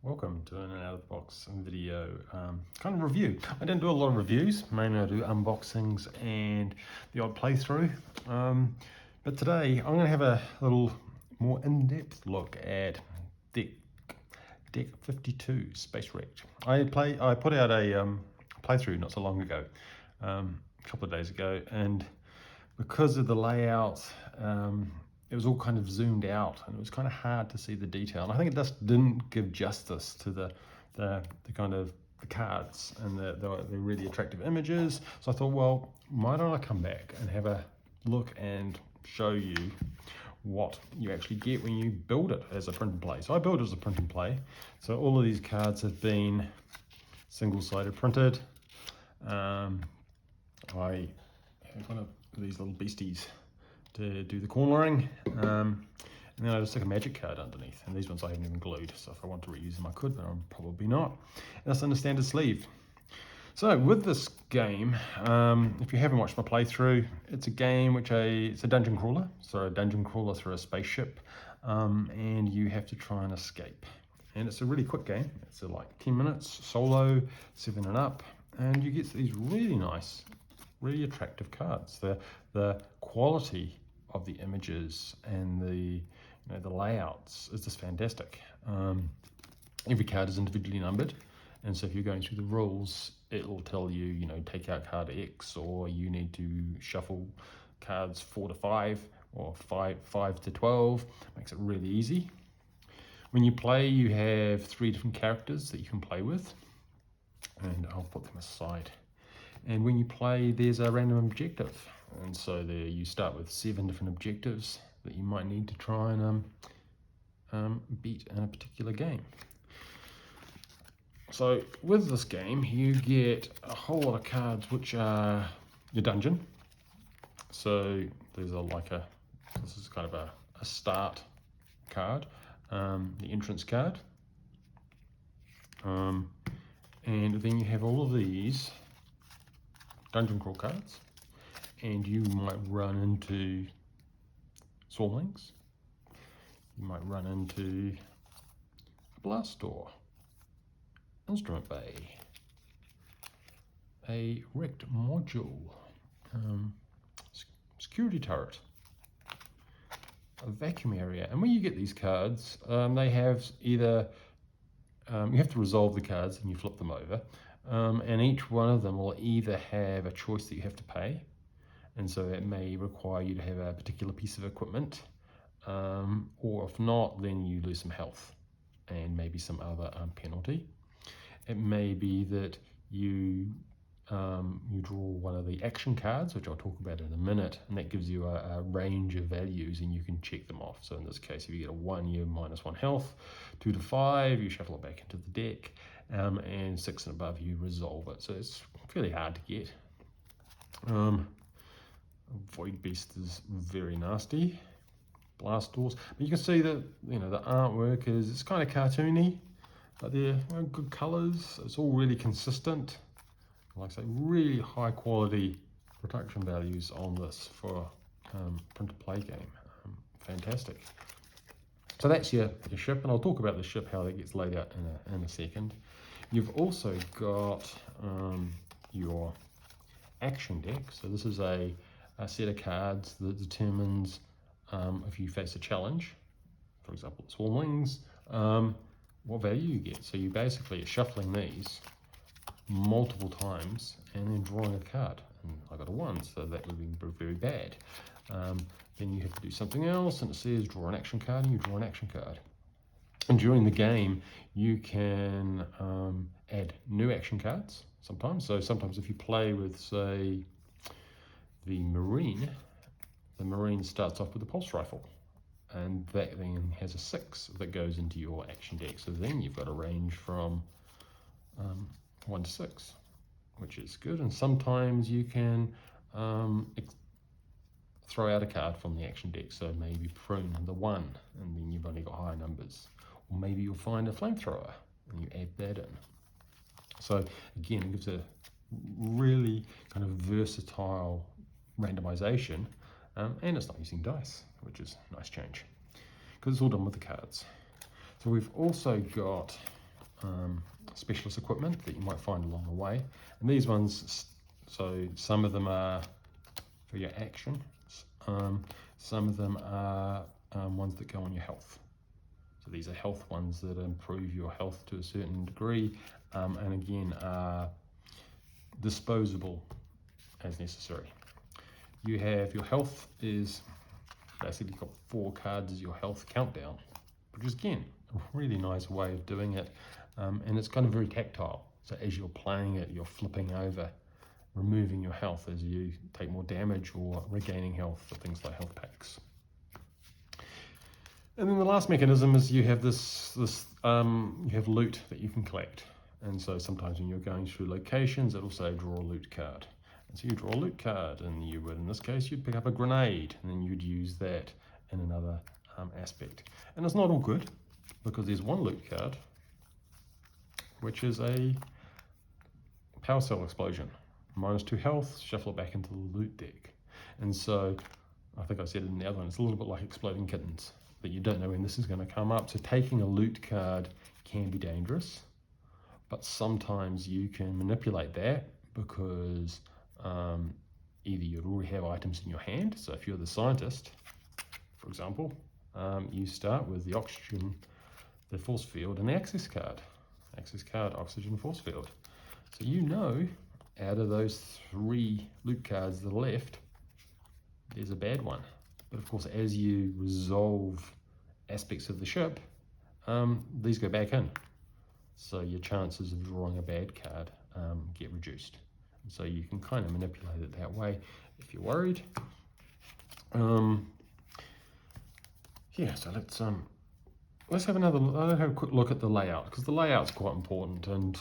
Welcome to an out-of-the-box video kind of review. I don't do a lot of reviews, mainly I do unboxings and the odd playthrough. But today I'm going to have a little more in-depth look at Deck 52 Space Wrecked. I put out a playthrough not so long ago, a couple of days ago, and because of the layout, it was all kind of zoomed out and it was kind of hard to see the detail. And I think it just didn't give justice to the kind of the cards and the really attractive images. So I thought, well, why don't I come back and have a look and show you what you actually get when you build it as a print and play. So I built it as a print and play. So all of these cards have been single-sided printed. I have one of these little beasties to do the cornering, and then I just stick a magic card underneath, and these ones I haven't even glued, so if I want to reuse them I could, but I'm probably not. And that's in a standard sleeve. So with this game, if you haven't watched my playthrough, it's a game it's a dungeon crawler, so a dungeon crawler through a spaceship, and you have to try and escape. And it's a really quick game. It's like 10 minutes, solo, 7 and up, and you get these really nice, really attractive cards. The quality of the images and the layouts is just fantastic. Every card is individually numbered, and so if you're going through the rules, it'll tell you, take out card X, or you need to shuffle cards 4 to 5 or 5 to 12. Makes it really easy. When you play, you have 3 different characters that you can play with, and I'll put them aside. And when you play, there's a random objective, and so there you start with 7 different objectives that you might need to try and beat in a particular game. So with this game, you get a whole lot of cards which are your dungeon. So there's this is kind of a start card, the entrance card, and then you have all of these dungeon crawl cards, and you might run into swarmlings, you might run into a blast door, instrument bay, a wrecked module, security turret, a vacuum area. And when you get these cards, they have either you have to resolve the cards and you flip them over, and each one of them will either have a choice that you have to pay, and so it may require you to have a particular piece of equipment, or if not, then you lose some health and maybe some other penalty. It may be that you draw one of the action cards, which I'll talk about in a minute, and that gives you a range of values and you can check them off. So in this case, if you get a 1, you're -1 health, 2 to 5, you shuffle it back into the deck, and 6 and above, you resolve it. So it's fairly hard to get. Void Beast is very nasty. Blast doors. But you can see that the artwork it's kind of cartoony, but they're good colours. It's all really consistent. Like I say, really high quality production values on this for print to play game. Fantastic. So that's your ship, and I'll talk about the ship, how that gets laid out in a second. You've also got your action deck. So this is a set of cards that determines if you face a challenge, for example, swarmlings, what value you get. So you basically are shuffling these multiple times and then drawing a card. And I got a 1, so that would be very bad. Then you have to do something else, and it says draw an action card, and you draw an action card. And during the game, you can add new action cards sometimes. So sometimes if you play with, say, the Marine starts off with a pulse rifle, and that then has a 6 that goes into your action deck. So then you've got a range from 1 to 6, which is good. And sometimes you can throw out a card from the action deck, so maybe prune the 1, and then you've only got higher numbers. Or maybe you'll find a flamethrower and you add that in. So again, it gives a really kind of versatile randomization, and it's not using dice, which is a nice change because it's all done with the cards. So we've also got specialist equipment that you might find along the way. And these ones, so some of them are for your action, some of them are ones that go on your health. So these are health ones that improve your health to a certain degree, and again are disposable as necessary. You have your health is basically got 4 cards as your health countdown, which is again a really nice way of doing it, and it's kind of very tactile. So as you're playing it, you're flipping over, removing your health as you take more damage or regaining health for things like health packs. And then the last mechanism is you have you have loot that you can collect. And so sometimes when you're going through locations, it'll say draw a loot card. And so you draw a loot card, and you would, in this case, you'd pick up a grenade, and then you'd use that in another aspect. And it's not all good, because there's one loot card, which is a power cell explosion. -2 health, shuffle it back into the loot deck. And so, I think I said it in the other one, it's a little bit like exploding kittens, that you don't know when this is going to come up. So taking a loot card can be dangerous, but sometimes you can manipulate that because either you already have items in your hand. So if you're the scientist, for example, you start with the oxygen, the force field, and the access card. Access card, oxygen, force field. So you know, out of those 3 loot cards that are left, there's a bad one. But of course, as you resolve aspects of the ship, these go back in. So your chances of drawing a bad card get reduced. And so you can kind of manipulate it that way if you're worried. Yeah, so let's have a quick look at the layout, because the layout's quite important. And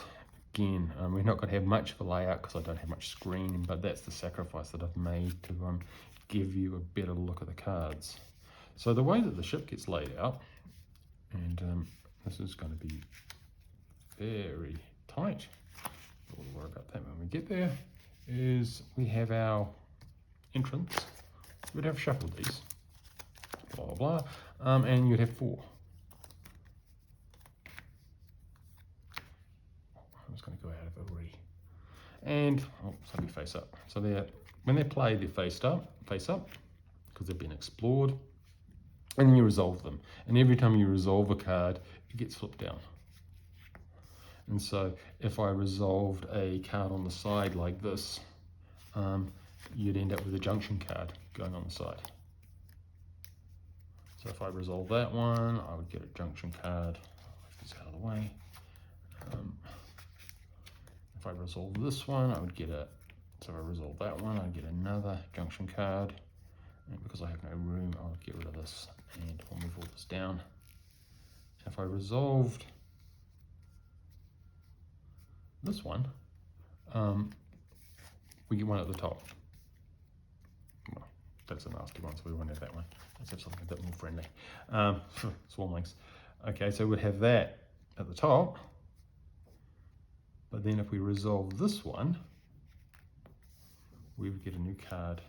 again, we're not going to have much of a layout because I don't have much screen, but that's the sacrifice that I've made to give you a better look at the cards. So the way that the ship gets laid out, and this is going to be very tight, we'll worry about that when we get there, is we have our entrance. We'd have shuffled these, blah blah blah, and you'd have 4. I'm just going to go out of it already. And so we face up. So when they play, they're face up, because they've been explored, and then you resolve them. And every time you resolve a card, it gets flipped down. And so if I resolved a card on the side like this, you'd end up with a junction card going on the side. So if I resolve that one, I would get a junction card. Move this out of the way. If I resolve this one, I would get so if I resolve that one, I'd get another junction card. And because I have no room, I'll get rid of this, and I'll move all this down. If I resolved this one, we get one at the top. Well, that's a nasty one, so we won't have that one. Let's have something a bit more friendly. Swarmlings. Okay, so we'd have that at the top, but then if we resolve this one, we would get a new card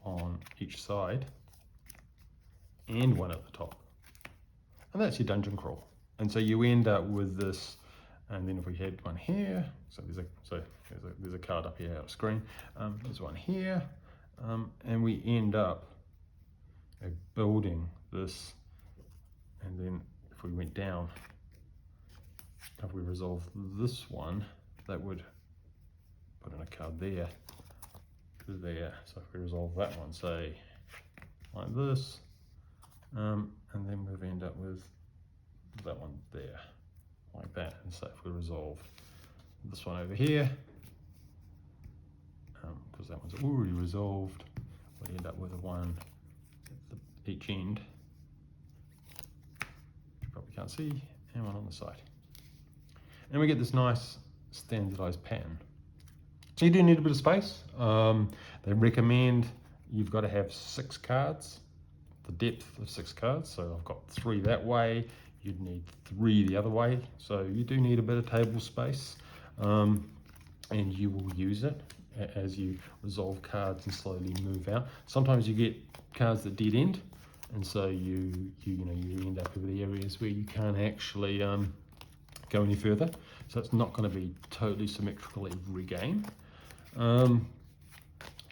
on each side and one at the top. And that's your dungeon crawl. And so you end up with this. And then if we had one here, so there's a card up here out of screen. There's one here, and we end up building this. And then if we went down, if we resolve this one, that would put in a card there. So if we resolve that one, say like this, and then we'd end up with that one there. Like that. And so if we resolve this one over here, because that one's already resolved, we end up with a one at each end, which you probably can't see, and one on the side. And we get this nice standardized pattern. So you do need a bit of space. They recommend you've got to have 6 cards, the depth of 6 cards. So I've got 3 that way. You'd need 3 the other way, so you do need a bit of table space, and you will use it as you resolve cards and slowly move out. Sometimes you get cards that dead end, and so you end up with the areas where you can't actually go any further. So it's not going to be totally symmetrical every game. And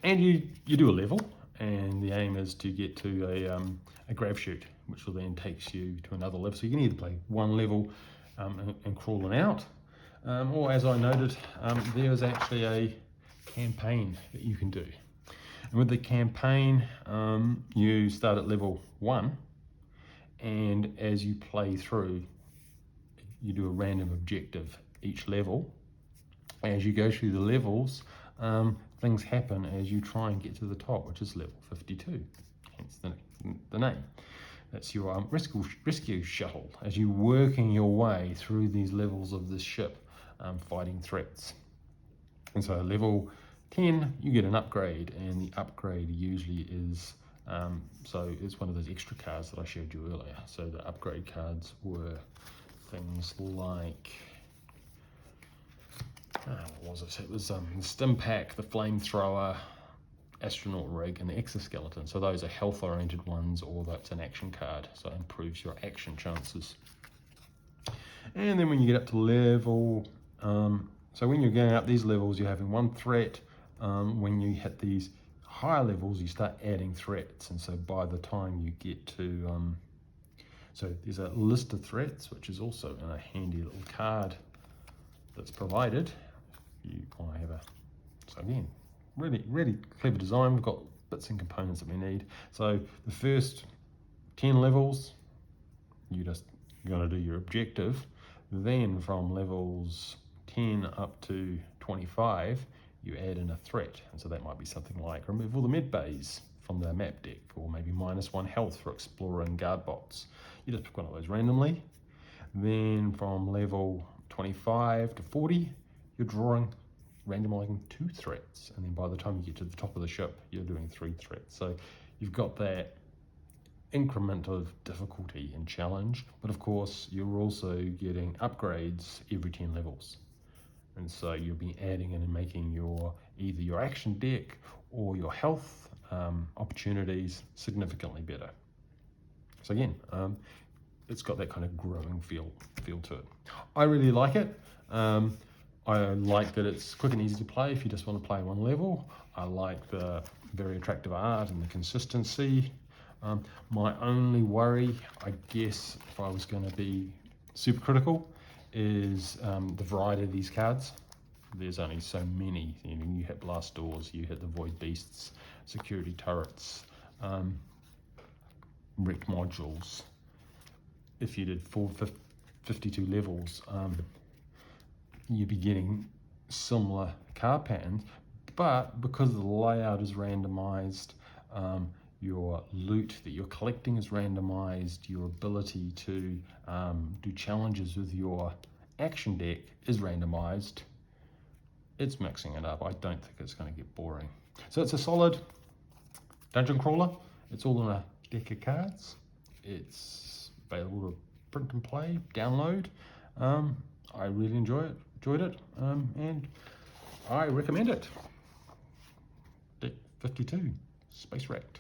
you do a level, and the aim is to get to a grab chute, which will then takes you to another level. So you can either play one level and crawling out, or as I noted, there is actually a campaign that you can do. And with the campaign, you start at level 1, and as you play through, you do a random objective each level. As you go through the levels, things happen as you try and get to the top, which is level 52, hence the name. That's your rescue shuttle, as you're working your way through these levels of this ship, fighting threats. And so level 10, you get an upgrade, and the upgrade usually is, so it's one of those extra cards that I showed you earlier. So the upgrade cards were things like, what was it? It was the stim pack, the flamethrower, astronaut rig, and the exoskeleton. So those are health oriented ones, or that's an action card, so it improves your action chances. And then when you get up to level, so when you're going up these levels, you're having one threat. When you hit these higher levels, you start adding threats, and so by the time you get to, so there's a list of threats, which is also in a handy little card that's provided. You want to have a, so again, really clever design. We've got bits and components that we need. So the first 10 levels, you're going to do your objective. Then from levels 10 up to 25, you add in a threat. And so that might be something like remove all the med bays from the map deck, or maybe -1 health for explorer and guard bots. You just pick one of those randomly. Then from level 25 to 40, you're randomizing 2 threats, and then by the time you get to the top of the ship, you're doing 3 threats. So you've got that increment of difficulty and challenge, but of course you're also getting upgrades every 10 levels, and so you'll be adding in and making either your action deck or your health opportunities significantly better. So again, it's got that kind of growing feel to it. I really like it. I like that it's quick and easy to play if you just want to play one level. I like the very attractive art and the consistency. My only worry, I guess, if I was going to be super critical, is the variety of these cards. There's only so many. You hit blast doors, you hit the void beasts, security turrets, wrecked modules. If you did 52 levels, you'd be getting similar card patterns, but because the layout is randomized, your loot that you're collecting is randomized, your ability to do challenges with your action deck is randomized. It's mixing it up. I don't think it's going to get boring. So it's a solid dungeon crawler. It's all in a deck of cards. It's available to print and play, download. I really enjoyed it, and I recommend it. Deck 52, Space Wrecked.